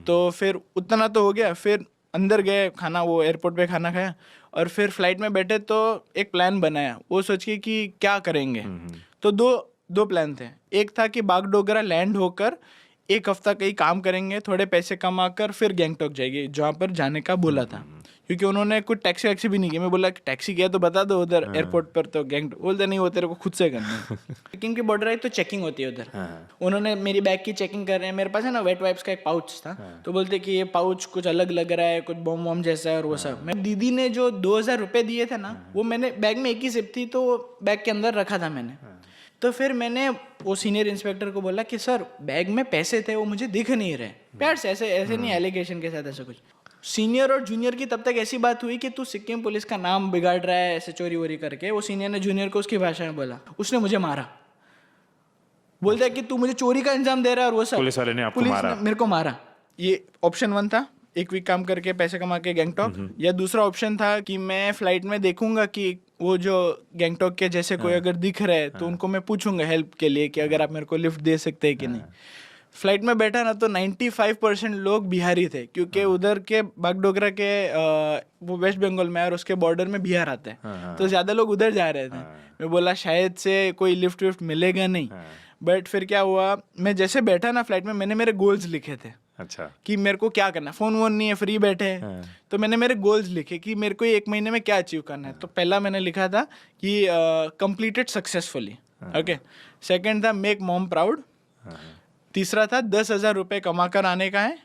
तो फिर उतना तो हो गया, फिर अंदर गए, खाना वो एयरपोर्ट पे खाना खाया, और फिर फ्लाइट में बैठे तो एक प्लान बनाया, वो सोच के कि क्या करेंगे। तो दो प्लान थे। एक था कि बागडोगरा लैंड होकर 1 हफ्ता कहीं काम करेंगे, थोड़े पैसे कमा कर फिर गैंगटॉक जाएंगे, जहाँ पर जाने का बोला था, क्योंकि उन्होंने कुछ टैक्सी वैक्सी भी नहीं किया। मैं बोला कि टैक्सी किया तो बता दो उधर एयरपोर्ट पर, तो गैंगटॉक बोलते नहीं, वो तेरे को खुद से करना है। चेकिंग की बॉर्डर आई तो चेकिंग होती है उधर। उन्होंने मेरी बैग की चेकिंग कर रहे हैं, मेरे पास है ना वेट वाइप्स का एक पाउच था, तो बोलते कि ये पाउच कुछ अलग लग रहा है, कुछ बॉम्ब वॉम्ब जैसा है और वो सब। मैं दीदी ने जो 2000 रुपये दिए थे ना, वो मैंने बैग में एक ही सिप थी, तो बैग के अंदर रखा था मैंने। तो फिर मैंने वो सीनियर इंस्पेक्टर को बोला कि सर बैग में पैसे थे, वो मुझे दिख नहीं रहे, प्यार से, ऐसे नहीं एलिगेशन के साथ, ऐसा कुछ। सीनियर और जूनियर की तब तक ऐसी बात हुई कि तू सिक्किम पुलिस का नाम बिगाड़ रहा है ऐसे चोरी वोरी करके। वो सीनियर ने जूनियर को उसकी भाषा में बोला, उसने मुझे मारा, बोलता है कि तू मुझे चोरी का इंजाम दे रहा है और वो सब। पुलिस वाले ने आपको मारा? पुलिस ने मेरे को मारा। ये ऑप्शन 1 था, एक वीक काम करके पैसे कमा के गैंगटॉक, या दूसरा ऑप्शन था कि मैं फ्लाइट में देखूंगा कि वो जो गैंगटॉक के जैसे कोई अगर दिख रहा है तो उनको मैं पूछूंगा हेल्प के लिए कि अगर आप मेरे को लिफ्ट दे सकते हैं कि नहीं। फ्लाइट में बैठा ना तो 95% लोग बिहारी थे, क्योंकि उधर के बागडोगरा के वो वेस्ट बंगाल में और उसके बॉर्डर में बिहार आते हैं, तो ज़्यादा लोग उधर जा रहे थे। मैं बोला शायद से कोई लिफ्ट विफ्ट मिलेगा नहीं। बट फिर क्या हुआ, मैं जैसे बैठा ना फ्लाइट में, मैंने मेरे गोल्स लिखे थे। अच्छा। कि मेरे को क्या करना है, फोन वोन नहीं है, फ्री बैठे हैं। तो मैंने मेरे गोल्स लिखे कि मेरे को 1 महीने में क्या अचीव करना है। तो पहला मैंने लिखा था कि कंप्लीटेड सक्सेसफुली, ओके। सेकंड था मेक मॉम प्राउड। तीसरा था 10,000 रुपये कमा कर आने का है।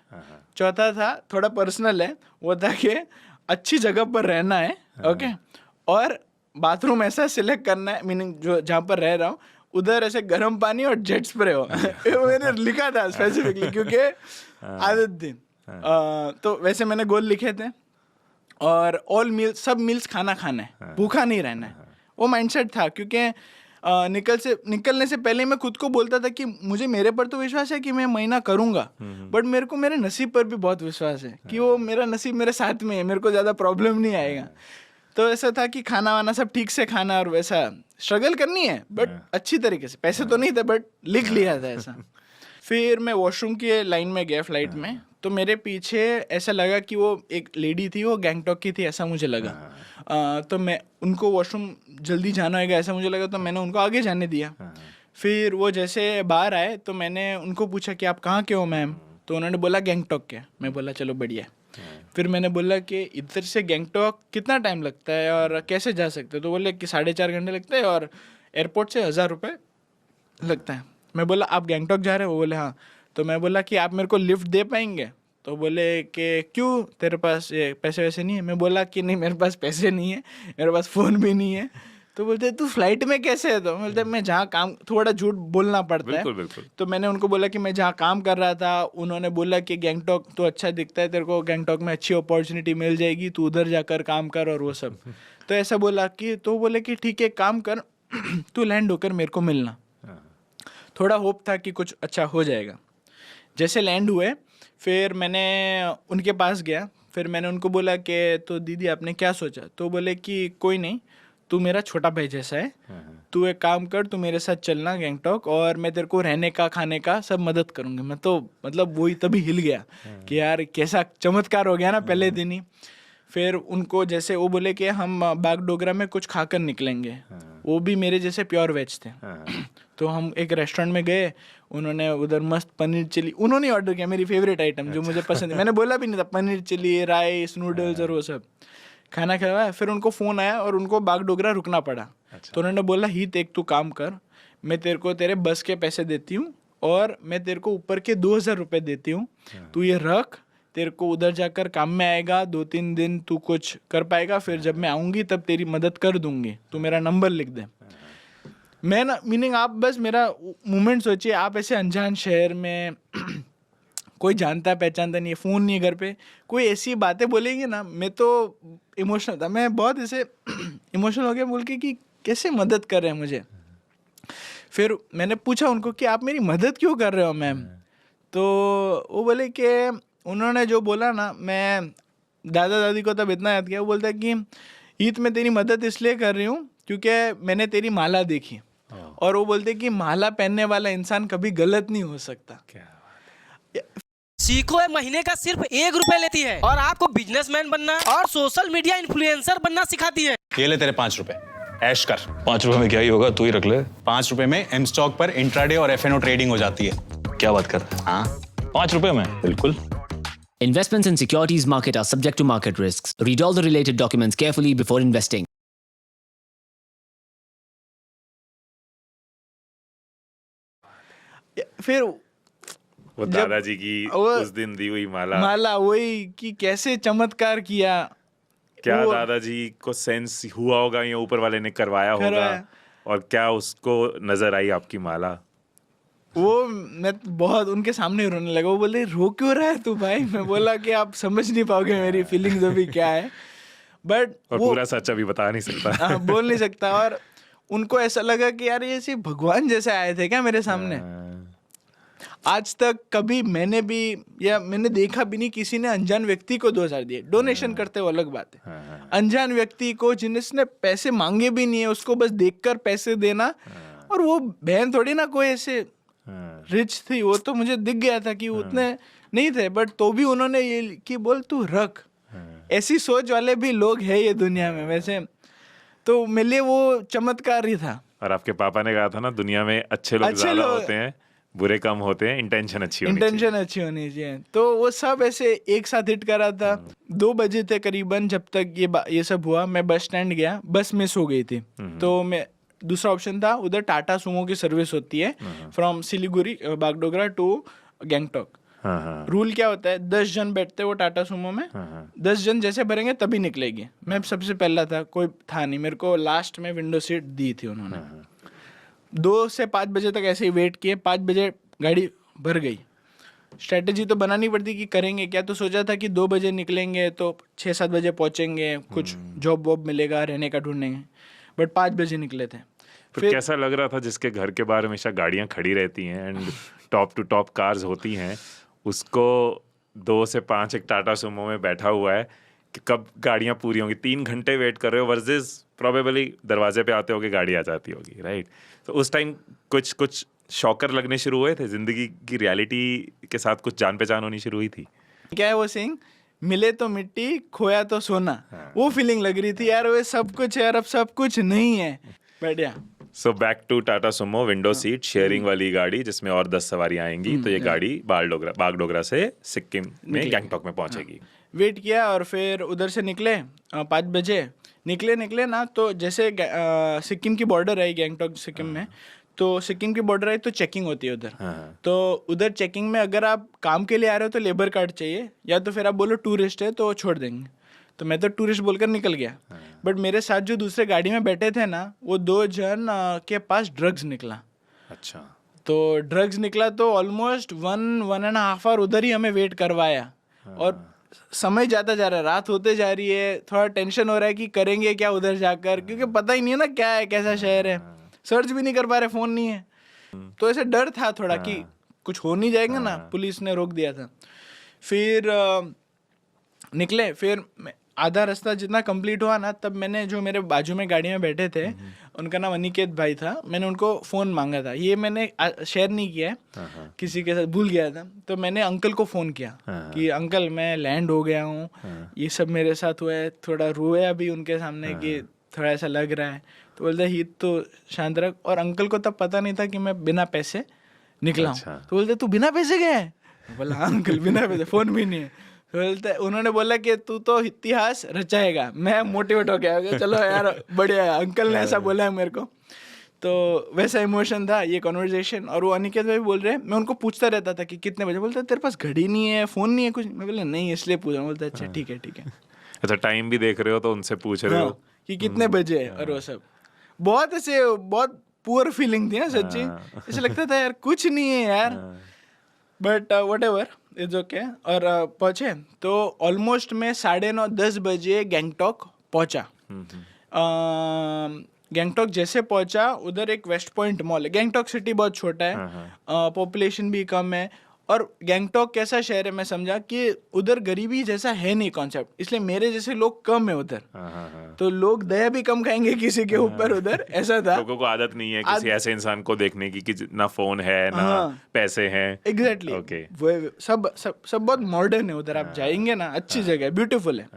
चौथा था थोड़ा पर्सनल है, वो था कि अच्छी जगह पर रहना है, ओके। और बाथरूम ऐसा सिलेक्ट करना है, मीनिंग जो जहाँ पर रह रहा हूँ उधर ऐसे गर्म पानी और जेट स्प्रे हो। मैंने लिखा था स्पेसिफिकली, क्योंकि आदत थी। तो वैसे मैंने गोल लिखे थे। और ऑल मील, सब मील्स खाना है, भूखा नहीं रहना है, वो माइंडसेट था। क्योंकि निकलने से पहले मैं खुद को बोलता था कि मुझे मेरे पर तो विश्वास है कि मैं महीना करूंगा, बट मेरे को मेरे नसीब पर भी बहुत विश्वास है कि वो मेरा नसीब मेरे साथ में है, मेरे को ज़्यादा प्रॉब्लम नहीं आएगा। तो ऐसा था कि खाना वाना सब ठीक से खाना, और वैसा स्ट्रगल करनी है बट अच्छी तरीके से। पैसे तो नहीं थे बट लिख लिया था ऐसा। फिर मैं वॉशरूम के लाइन में गया फ्लाइट में, तो मेरे पीछे ऐसा लगा कि वो एक लेडी थी, वो गैंगटॉक की थी, ऐसा मुझे लगा। तो मैं उनको वॉशरूम जल्दी जाना होगा ऐसा मुझे लगा, तो मैंने उनको आगे जाने दिया। फिर वो जैसे बाहर आए तो मैंने उनको पूछा कि आप कहाँ के हो मैम, तो उन्होंने बोला गैंगटॉक के। मैं बोला चलो बढ़िया। फिर मैंने बोला कि इधर से गैंगटॉक कितना टाइम लगता है और कैसे जा सकते हो, तो बोले कि 4.5 घंटे लगते हैं और एयरपोर्ट से 1,000 रुपये लगता है। मैं बोला आप गैंगटॉक जा रहे हो, वो बोले हाँ। तो मैं बोला कि आप मेरे को लिफ्ट दे पाएंगे, तो बोले कि क्यों, तेरे पास ये पैसे वैसे नहीं है। मैं बोला कि नहीं मेरे पास पैसे नहीं है, मेरे पास फ़ोन भी नहीं है। तो बोलते तू फ्लाइट में कैसे है, तो बोलते मैं जहाँ काम, थोड़ा झूठ बोलना पड़ता है। बिल्कुल। तो मैंने उनको बोला कि मैं जहाँ काम कर रहा था, उन्होंने बोला कि गैंगटॉक तो अच्छा दिखता है, तेरे को गैंगटॉक में अच्छी अपॉर्चुनिटी मिल जाएगी, तू उधर जाकर काम कर और वो सब। तो ऐसा बोला कि, तो बोले कि ठीक है काम कर, तू लैंड होकर मेरे को मिलना। थोड़ा होप था कि कुछ अच्छा हो जाएगा। जैसे लैंड हुए फिर मैंने उनके पास गया, फिर मैंने उनको बोला कि तो दीदी आपने क्या सोचा, तो बोले कि कोई नहीं, तू मेरा छोटा भाई जैसा है, तू एक काम कर, तू मेरे साथ चलना गैंगटॉक और मैं तेरे को रहने का खाने का सब मदद करूँगी। मैं तो मतलब वही तभी हिल गया कि यार कैसा चमत्कार हो गया ना पहले दिन ही। फिर उनको जैसे वो बोले कि हम बागडोगरा में कुछ खाकर निकलेंगे, वो भी मेरे जैसे प्योर वेज थे। तो हम एक रेस्टोरेंट में गए, उन्होंने उधर मस्त पनीर चिली उन्होंने ऑर्डर किया, मेरी फेवरेट आइटम जो मुझे पसंद है। मैंने बोला भी नहीं था, पनीर चिली, राइस, नूडल्स और वो सब खाना खिलाया। फिर उनको फ़ोन आया और उनको बागडोगरा रुकना पड़ा। तो उन्होंने बोला हित एक तू काम कर, मैं तेरे को तेरे बस के पैसे देती हूँ और मैं तेरे को ऊपर के 2,000 रुपये देती हूँ, तू ये रख, तेरे को उधर जाकर काम में आएगा, 2-3 दिन तू कुछ कर पाएगा, फिर जब मैं आऊँगी तब तेरी मदद कर दूँगी, तू मेरा नंबर लिख दे। मैं ना, मीनिंग आप बस मेरा मोमेंट सोचिए, आप ऐसे अनजान शहर में कोई जानता पहचानता नहीं है, फ़ोन नहीं है घर पे, कोई ऐसी बातें बोलेंगे ना, मैं तो इमोशनल था, मैं बहुत ऐसे इमोशनल हो गया बोल के कि कैसे मदद कर रहे हैं मुझे। फिर मैंने पूछा उनको कि आप मेरी मदद क्यों कर रहे हो मैम, तो वो बोले कि उन्होंने जो बोला ना, मैं दादा दादी को तब इतना याद किया, वो बोलता है कि ईद मैं तेरी मदद इसलिए कर रही हूँ क्योंकि मैंने तेरी माला देखी, और वो बोलते कि माला पहनने वाला इंसान कभी गलत नहीं हो सकता। क्या सीखो ये महीने का सिर्फ 1 रुपए लेती है और आपको बिजनेसमैन बनना और सोशल मीडिया इन्फ्लुएंसर बनना सिखाती है। ये ले तेरे 5 रुपए, ऐश कर। 5 रुपए में क्या ही होगा, तू ही रख ले। 5 रुपए में एम स्टॉक पर इंट्राडे और एफएनओ ट्रेडिंग हो जाती है। क्या बात कर रहा है? हाँ 5 रुपए में? बिल्कुल। Investments in securities market are subject to market risks. Read all the related documents carefully before investing. फिर वो दादाजी की उस दिन दी हुई माला वही कि कैसे चमत्कार किया। क्या दादाजी को सेंस हुआ होगा या ऊपर वाले ने करवाया होगा, और क्या उसको नजर आई आपकी माला? वो मैं बहुत उनके सामने रोने लगा। वो बोले रो क्यों रहा है तू भाई? मैं बोला कि आप समझ नहीं पाओगे मेरी फीलिंग्स अभी क्या है, बट और पूरा सच अभी बता नहीं सकता। बोल नहीं सकता। और उनको ऐसा लगा कि यार ये सिर्फ भगवान जैसे आए थे क्या मेरे सामने। आज तक कभी मैंने देखा भी नहीं किसी ने अनजान व्यक्ति को 2000 दिए। डोनेशन करते वो अलग बात है, अनजान व्यक्ति को जिसने पैसे मांगे भी नहीं है उसको बस देखकर पैसे देना। और वो बहन थोड़ी ना कोई ऐसे रिच थी, वो तो मुझे दिख गया था कि उतने नहीं थे, बट तो भी उन्होंने ये कि बोल तू रख। ऐसी सोच वाले भी लोग हैं ये दुनिया में वैसे। तो मेरे लिए वो चमत्कार ही था। और आपके पापा ने कहा था ना, दुनिया में अच्छे लोग ज्यादा होते हैं, बुरे कम होते हैं, इंटेंशन अच्छी होनी चाहिए। तो वो सब ऐसे एक साथ हिट करा था। 2 बजे थे करीबन जब तक ये सब हुआ। मैं बस स्टैंड गया, बस मिस हो गई थी। तो मैं दूसरा ऑप्शन था, उधर टाटा सुमो की सर्विस होती है from Siliguri Bagdogra to Gangtok. Rule क्या होता है, 10 जन बैठते वो टाटा सुमो में। 10 जन जैसे भरेंगे तभी निकलेगी। मैं सबसे पहला था, कोई था नहीं, मेरे को लास्ट में विंडो सीट दी थी उन्होंने। 2 से 5 बजे तक ऐसे ही वेट किए। 5 बजे गाड़ी भर गई। स्ट्रेटेजी तो बनानी पड़ती कि करेंगे क्या। तो सोचा था कि 2 बजे निकलेंगे तो 6-7 बजे पहुंचेंगे, कुछ जॉब वॉब मिलेगा, रहने का ढूंढेंगे। बट 5 बजे निकले थे। फिर कैसा लग रहा था जिसके घर के बाहर हमेशा गाड़ियां खड़ी रहती हैं and top to top cars होती हैं, उसको 2 से 5 एक टाटा सुमो में बैठा हुआ है कि कब गाड़ियां पूरी होंगी। 3 घंटे वेट कर रहे हो वर्सेस प्रोबेबली दरवाजे पे आते होगे गाड़ी आ जाती होगी, राइट? तो उस टाइम कुछ शॉकर लगने शुरू हुए थे, जिंदगी की रियलिटी के साथ कुछ जान पहचान होनी शुरू हुई थी। क्या है वो सिंह, मिले तो मिट्टी खोया तो सोना। वो फीलिंग लग रही थी यार, वो सब कुछ है यार, अब सब कुछ नहीं है। बढ़िया। So back to Tata Sumo, window seat sharing वाली गाड़ी जिसमें और 10 सवारियां आएंगी। तो ये गाड़ी बागडोगरा से सिक्किम में गैंगटॉक में पहुंचेगी। वेट किया और फिर उधर से निकले 5 बजे निकले ना। तो जैसे सिक्किम की बॉर्डर है गैंगटॉक सिक्किम में, तो सिक्किम की बॉर्डर है तो चेकिंग होती है उधर। तो उधर चेकिंग में अगर आप काम के लिए आ रहे हो तो लेबर कार्ड चाहिए, या तो फिर आप बोलो टूरिस्ट है तो छोड़ देंगे। तो मैं तो टूरिस्ट बोलकर निकल गया। बट मेरे साथ जो दूसरे गाड़ी में बैठे थे ना, वो 2 जन के पास ड्रग्स निकला। अच्छा। तो ड्रग्स निकला तो ऑलमोस्ट 1.5 आवर उधर ही हमें वेट करवाया। और समय जाता जा रहा है, रात होते जा रही है, थोड़ा टेंशन हो रहा है कि करेंगे क्या उधर जाकर, क्योंकि पता ही नहीं है ना क्या है, कैसा शहर है, सर्च भी नहीं कर पा रहे, फ़ोन नहीं है। तो ऐसे डर था थोड़ा कि कुछ हो नहीं जाएगा ना। पुलिस ने रोक दिया था। फिर निकले। फिर आधा रास्ता जितना कंप्लीट हुआ ना, तब मैंने जो मेरे बाजू में गाड़ी में बैठे थे, उनका नाम अनिकेत भाई था, मैंने उनको फ़ोन मांगा था। ये मैंने शेयर नहीं किया है किसी के साथ, भूल गया था। तो मैंने अंकल को फ़ोन किया कि अंकल मैं लैंड हो गया हूँ, ये सब मेरे साथ हुआ है। थोड़ा रोया भी उनके सामने कि थोड़ा ऐसा लग रहा है। तो बोलते ही तो शांत रख। और अंकल को तब पता नहीं था कि मैं बिना पैसे निकला हूँ। तो बोलते तू बिना पैसे गया है? बोला अंकल बिना पैसे, फ़ोन भी नहीं है। बोलते उन्होंने बोला कि तू तो इतिहास रचाएगा। मैं मोटिवेट हो गया, चलो यार बढ़िया, अंकल ने ऐसा बोला है मेरे को। तो वैसा इमोशन था ये कॉन्वर्जेशन। और वो अनिकेत भाई बोल रहे हैं, मैं उनको पूछता रहता था कि कितने बजे। बोलते तेरे पास घड़ी नहीं है, फ़ोन नहीं है, कुछ। मैं बोला नहीं, इसलिए पूछ रहा हूँ। बोलते अच्छा ठीक है। अच्छा, टाइम भी देख रहे हो तो उनसे पूछ रहे हो कि कितने बजे है। और वो सब बहुत ऐसे बहुत पुअर फीलिंग थी ना सच्ची। ऐसे लगता था यार कुछ नहीं है यार, बट व्हाटएवर इट्स ओके। और पहुँचे तो ऑलमोस्ट मैं 9:30-10 बजे गैंगटॉक पहुँचा। गैंगटॉक जैसे पहुँचा, उधर एक वेस्ट पॉइंट मॉल है। गैंगटॉक सिटी बहुत छोटा है, पॉपुलेशन भी कम है, और गैंगटॉक कैसा शहर है मैं समझा कि उधर गरीबी जैसा है नहीं कॉन्सेप्ट, इसलिए मेरे जैसे लोग कम है उधर। तो लोग दया भी कम खाएंगे किसी के ऊपर उधर, ऐसा था। लोगों को आदत नहीं है किसी ऐसे इंसान को देखने की कि ना फोन है ना पैसे हैं। Exactly Okay. वो सब बहुत मॉडर्न है उधर। आप जाएंगे ना, अच्छी जगह है, ब्यूटीफुल है।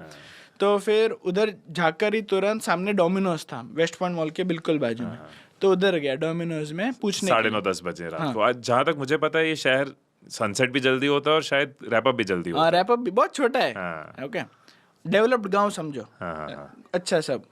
तो फिर उधर जाकर ही तुरंत सामने डोमिनोज था, वेस्ट पॉइंट मॉल के बिल्कुल बाजू में। तो उधर गया डोमिनोज में पूछने 9:30-10 बजे रात को। आज जहाँ तक मुझे पता है ये शहर सनसेट भी जल्दी होता है और शायद रैप अप भी जल्दी होता है। रैप अप भी बहुत छोटा है। हाँ। ओके, डेवलप्ड गांव समझो। अच्छा सब।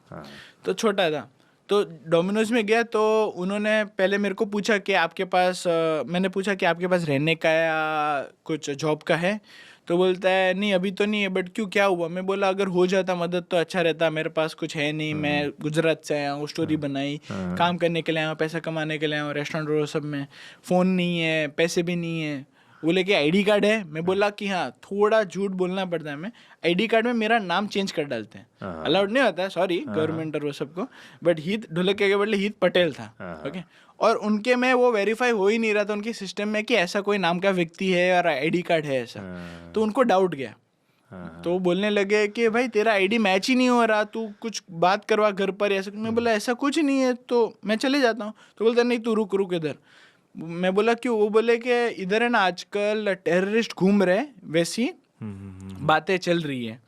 तो छोटा था। तो डोमिनोज में गया तो उन्होंने पहले मेरे को पूछा कि आपके पास मैंने पूछा कि आपके पास रहने का या कुछ जॉब का है। तो बोलता है नहीं अभी तो नहीं है, बट क्यों, क्या हुआ? मैं बोला अगर हो जाता मदद तो अच्छा रहता, मेरे पास कुछ है नहीं, मैं गुजरात से आया हूँ, स्टोरी बनाई, काम करने के लिए आया हूँ, पैसा कमाने के लिए आया हूँ, रेस्टोरेंट वो सब में, फ़ोन नहीं है, पैसे भी नहीं है। बोले कि आईडी कार्ड है? मैं बोला कि हाँ, थोड़ा झूठ बोलना पड़ता है। मैं आईडी कार्ड में मेरा नाम चेंज कर डालते हैं, अलाउड नहीं होता है, सॉरी गवर्नमेंट और वो सबको, बट हीत ढोलकिया के बदले हीत पटेल था। ओके, और उनके में वो वेरीफाई हो ही नहीं रहा था उनके सिस्टम में कि ऐसा कोई नाम का व्यक्ति है और आईडी कार्ड है ऐसा। तो उनको डाउट गया। तो वो बोलने लगे कि भाई तेरा आईडी मैच ही नहीं हो रहा, तू कुछ बात करवा घर पर ऐसा। मैं बोला ऐसा कुछ नहीं है, तो मैं चले जाता हूँ। तो बोलता नहीं तू रुक इधर। मैं बोला क्यों? वो बोले कि इधर है ना आजकल टेररिस्ट घूम रहे, वैसी बातें चल रही है।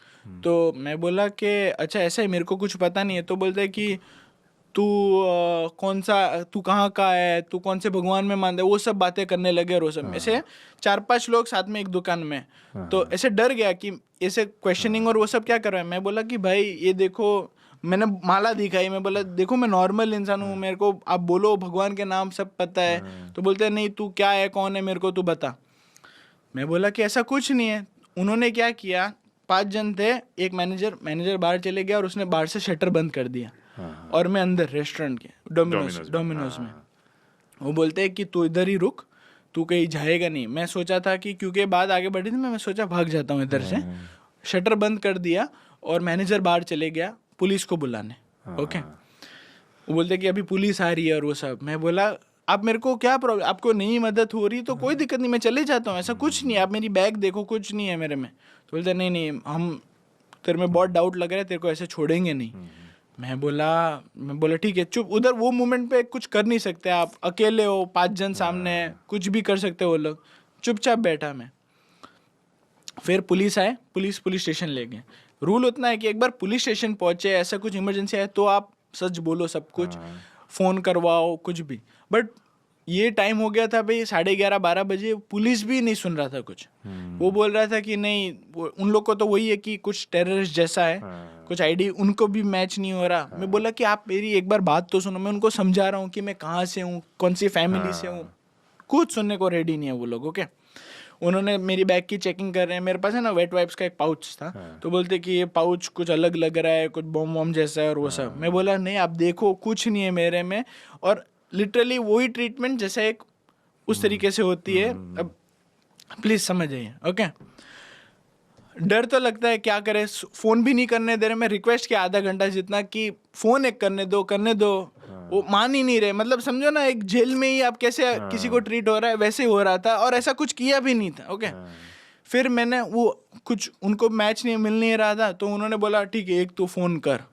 तो मैं बोला कि अच्छा ऐसा है, मेरे को कुछ पता नहीं है। तो बोलते हैं कि तू कौन सा, तू कहाँ का है, तू कौन से भगवान में मानता है, वो सब बातें करने लगे। और वो सब ऐसे 4-5 लोग साथ में एक दुकान में। तो ऐसे डर गया कि ऐसे क्वेश्चनिंग और वो सब क्या कर रहा है। मैं बोला कि भाई ये देखो, मैंने माला दिखाई। मैं बोला देखो मैं नॉर्मल इंसान हूँ, मेरे को आप बोलो भगवान के नाम सब पता है। तो बोलते हैं नहीं तू क्या है, कौन है, मेरे को तू बता। मैं बोला कि ऐसा कुछ नहीं है। उन्होंने क्या किया, 5 जन थे, एक मैनेजर बाहर चले गया और उसने बाहर से शटर बंद कर दिया। और मैं अंदर रेस्टोरेंट के डोमिनोज में। वो बोलते हैं कि तू इधर ही रुक, तू कहीं जाएगा नहीं। मैं सोचा था कि क्योंकि बात आगे बढ़ी थी, मैं सोचा भाग जाता हूँ इधर से। शटर बंद कर दिया और मैनेजर बाहर चले गया पुलिस को बुलाने। ओके, वो बोलते कि अभी पुलिस आ रही है और वो सब। मैं बोला आप मेरे को क्या प्रॉब्लम, आपको नहीं मदद हो रही तो कोई दिक्कत नहीं, मैं चले जाता हूँ, ऐसा कुछ नहीं है, आप मेरी बैग देखो, कुछ नहीं है मेरे में। तो बोलते नहीं हम, तेरे में बहुत डाउट लग रहा है, तेरे को ऐसे छोड़ेंगे नहीं। मैं बोला ठीक है, चुप। उधर वो मोमेंट पे कुछ कर नहीं सकते आप, अकेले हो, 5 जन सामने, कुछ भी कर सकते हो वो लोग। चुपचाप बैठा मैं। फिर पुलिस आए, पुलिस स्टेशन ले गए। रूल उतना है कि एक बार पुलिस स्टेशन पहुंचे, ऐसा कुछ इमरजेंसी है तो आप सच बोलो सब कुछ, फ़ोन करवाओ, कुछ भी। बट ये टाइम हो गया था भाई 11:30-12 बजे, पुलिस भी नहीं सुन रहा था कुछ। वो बोल रहा था कि नहीं, उन लोग को तो वही है कि कुछ टेररिस्ट जैसा है, कुछ आईडी उनको भी मैच नहीं हो रहा। मैं बोला कि आप मेरी एक बार बात तो सुनो, मैं उनको समझा रहा हूँ कि मैं कहाँ से हूँ, कौन सी फैमिली से हूँ, कुछ सुनने को रेडी नहीं है वो लोग। ओके, उन्होंने मेरी बैग की चेकिंग कर रहे हैं। मेरे पास है ना वेट वाइप्स का एक पाउच था। तो बोलते कि ये पाउच कुछ अलग लग रहा है, कुछ बॉम्ब वॉम्ब जैसा है और वो सब। मैं बोला नहीं आप देखो, कुछ नहीं है मेरे में। और लिटरली वही ट्रीटमेंट जैसे एक उस तरीके से होती है। अब प्लीज समझ जाइए। ओके, डर तो लगता है, क्या करे, फ़ोन भी नहीं करने दे रहे। मैं रिक्वेस्ट किया आधा घंटा जितना कि फ़ोन एक करने दो। वो मान ही नहीं रहे। मतलब समझो ना, एक जेल में ही आप कैसे किसी को ट्रीट हो रहा है, वैसे ही हो रहा था। और ऐसा कुछ किया भी नहीं था। ओके, फिर मैंने वो कुछ, उनको मैच नहीं मिल नहीं रहा था, तो उन्होंने बोला ठीक है एक तो फ़ोन कर।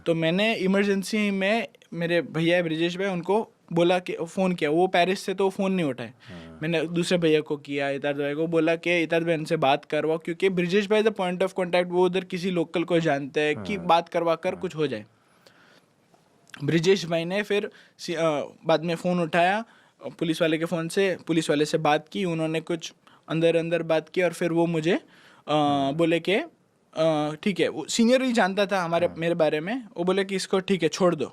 तो मैंने इमरजेंसी में, मेरे भैया ब्रिजेश भाई, उनको बोला कि फ़ोन किया। वो पेरिस से, तो फ़ोन नहीं उठाए। मैंने दूसरे भैया को किया, इताद भाई को बोला कि इताद भाई इनसे बात करवाओ, क्योंकि ब्रिजेश भाई द पॉइंट ऑफ कॉन्टैक्ट, वो उधर किसी लोकल को जानते हैं कि बात करवा कर कुछ हो जाए। ब्रिजेश भाई ने फिर बाद में फ़ोन उठाया पुलिस वाले के फ़ोन से, पुलिस वाले से बात की। उन्होंने कुछ अंदर बात की और फिर वो मुझे बोले कि ठीक है, वो सीनियर ही जानता था मेरे बारे में। वो बोले कि इसको ठीक है छोड़ दो।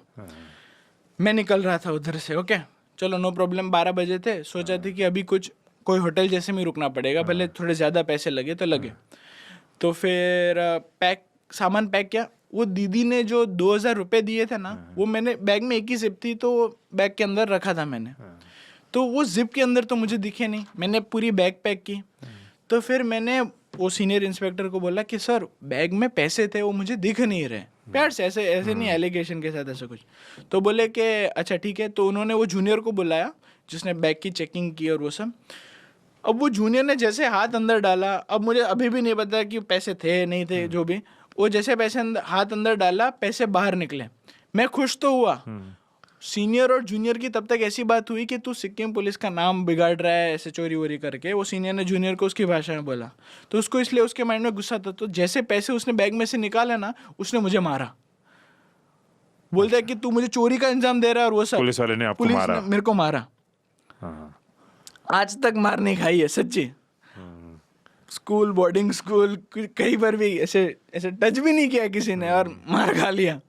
मैं निकल रहा था उधर से। ओके, चलो नो प्रॉब्लम। 12 बजे थे, सोचा था कि अभी कुछ कोई होटल जैसे में रुकना पड़ेगा, भले थोड़े ज़्यादा पैसे लगे तो लगे। तो फिर सामान पैक किया। वो दीदी ने जो 2000 रुपये दिए थे ना, वो मैंने बैग में एक ही जिप थी, तो बैग के अंदर रखा था मैंने। तो वो जिप के अंदर तो मुझे दिखे नहीं। मैंने पूरी बैग पैक की। तो फिर मैंने वो सीनियर इंस्पेक्टर को बोला कि सर बैग में पैसे थे, वो मुझे दिख नहीं रहे। प्यार से, ऐसे नहीं एलिगेशन के साथ ऐसा कुछ। तो बोले कि अच्छा ठीक है। तो उन्होंने वो जूनियर को बुलाया जिसने बैग की चेकिंग की और वो सब। अब वो जूनियर ने जैसे हाथ अंदर डाला, अब मुझे अभी भी नहीं पता कि पैसे थे नहीं थे, जो भी, वो जैसे पैसे हाथ अंदर डाला, पैसे बाहर निकले, मैं खुश तो हुआ। सीनियर और जूनियर की तब तक ऐसी बात हुई कि तू सिक्किम पुलिस का नाम बिगाड़ रहा है ऐसे चोरी वोरी करके। वो सीनियर ने जूनियर को उसकी भाषा में बोला, तो उसको इसलिए उसके माइंड में गुस्सा था, तो जैसे पैसे उसने बैग में से निकाले ना, उसने मुझे मारा। बोलता है कि तू मुझे चोरी का इंजाम दे रहा है और वो सब। पुलिस वाले ने आपको पुलिस मारा? ने मेरे को मारा। हाँ। आज तक मार नहीं खाई है सच्ची। स्कूल, बोर्डिंग स्कूल, कहीं पर भी ऐसे ऐसे टच भी नहीं किया किसी ने और मार खा लिया।